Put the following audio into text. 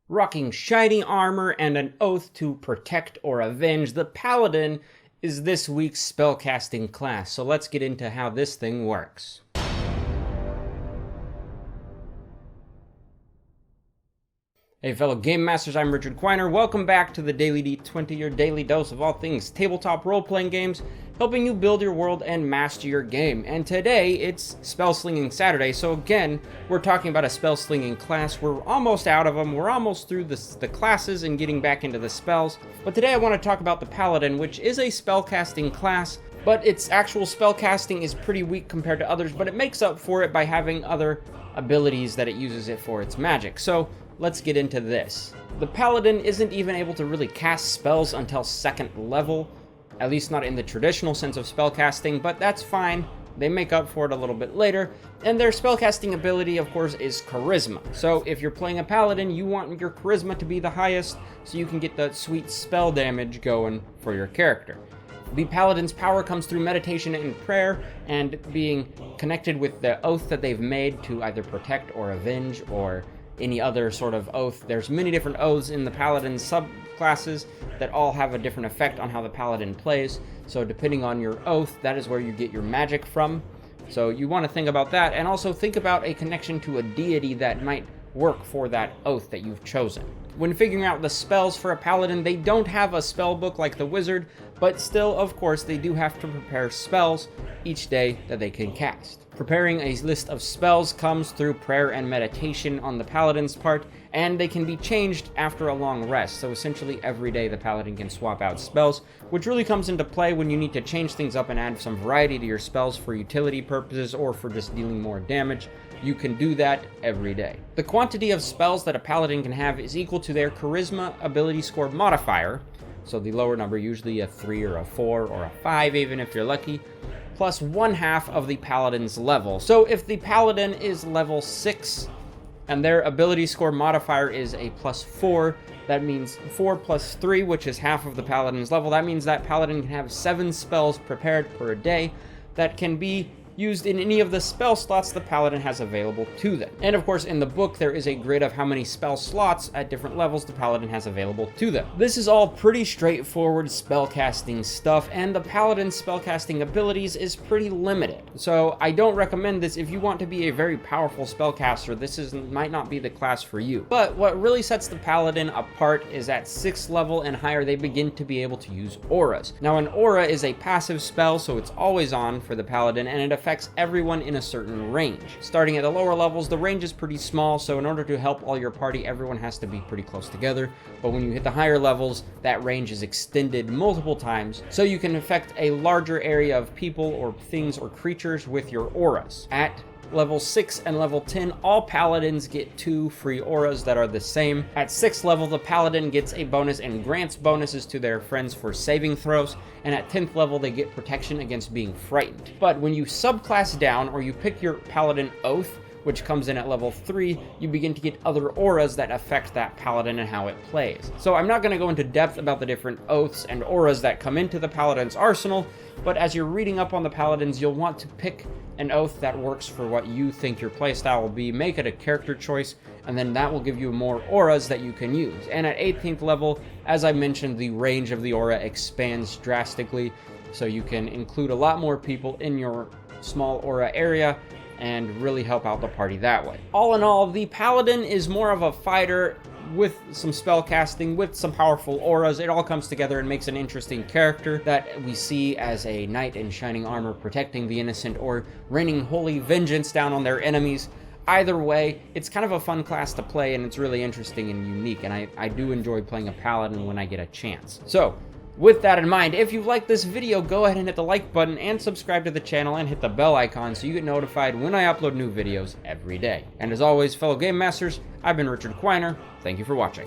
Rocking shiny armor and an oath to protect or avenge, the Paladin is this week's spellcasting class, so let's get into how this thing works. Hey fellow Game Masters, I'm Richard Quiner. Welcome back to the Daily D20, your daily dose of all things tabletop role-playing games, helping you build your world and master your game. And today, it's Spell Slinging Saturday, so again, we're talking about a Spell Slinging class. We're almost out of them, we're almost through the classes and getting back into the spells. But today I want to talk about the Paladin, which is a spellcasting class, but its actual spellcasting is pretty weak compared to others, but it makes up for it by having other abilities that it uses it for its magic. So let's get into this. The Paladin isn't even able to really cast spells until 2nd level, at least not in the traditional sense of spellcasting, but that's fine. They make up for it a little bit later, and their spellcasting ability, of course, is Charisma. So if you're playing a Paladin, you want your Charisma to be the highest so you can get that sweet spell damage going for your character. The Paladin's power comes through meditation and prayer, and being connected with the oath that they've made to either protect or avenge or any other sort of oath. There's many different oaths in the Paladin subclasses that all have a different effect on how the Paladin plays. So depending on your oath, that is where you get your magic from. So you want to think about that, and also think about a connection to a deity that might work for that oath that you've chosen. When figuring out the spells for a Paladin, they don't have a spell book like the Wizard, but still, of course, they do have to prepare spells each day that they can cast. Preparing a list of spells comes through prayer and meditation on the Paladin's part, and they can be changed after a long rest. So essentially every day the Paladin can swap out spells, which really comes into play when you need to change things up and add some variety to your spells for utility purposes or for just dealing more damage. You can do that every day. The quantity of spells that a Paladin can have is equal to their Charisma ability score modifier, so the lower number, usually a 3 or a 4 or a 5 even if you're lucky, plus 1/2 of the Paladin's level. So if the Paladin is level 6 and their ability score modifier is a +4, that means 4 plus 3, which is half of the Paladin's level. That means that Paladin can have 7 spells prepared per day that can be used in any of the spell slots the Paladin has available to them. And of course, in the book, there is a grid of how many spell slots at different levels the Paladin has available to them. This is all pretty straightforward spellcasting stuff, and the Paladin's spellcasting abilities is pretty limited. So I don't recommend this if you want to be a very powerful spellcaster. This might not be the class for you. But what really sets the Paladin apart is at 6th level and higher, they begin to be able to use auras. Now, an aura is a passive spell, so it's always on for the Paladin, and it affects everyone in a certain range. Starting at the lower levels, the range is pretty small, so in order to help all your party, everyone has to be pretty close together. But when you hit the higher levels, that range is extended multiple times, so you can affect a larger area of people or things or creatures with your auras. At level 6 and level 10, all Paladins get 2 free auras that are the same. At 6th level, the Paladin gets a bonus and grants bonuses to their friends for saving throws, and at 10th level, they get protection against being frightened. But when you subclass down, or you pick your Paladin Oath, which comes in at level 3, you begin to get other auras that affect that Paladin and how it plays. So I'm not going to go into depth about the different oaths and auras that come into the Paladin's arsenal, but as you're reading up on the Paladins, you'll want to pick an oath that works for what you think your playstyle will be, make it a character choice, and then that will give you more auras that you can use. And at 18th level, as I mentioned, the range of the aura expands drastically, so you can include a lot more people in your small aura area and really help out the party that way. All in all, the Paladin is more of a fighter with some spell casting, with some powerful auras. It all comes together and makes an interesting character that we see as a knight in shining armor protecting the innocent or raining holy vengeance down on their enemies. Either way, it's kind of a fun class to play, and it's really interesting and unique, and I do enjoy playing a Paladin when I get a chance. So with that in mind, if you like this video, go ahead and hit the like button and subscribe to the channel and hit the bell icon so you get notified when I upload new videos every day. And as always, fellow Game Masters, I've been Richard Quiner. Thank you for watching.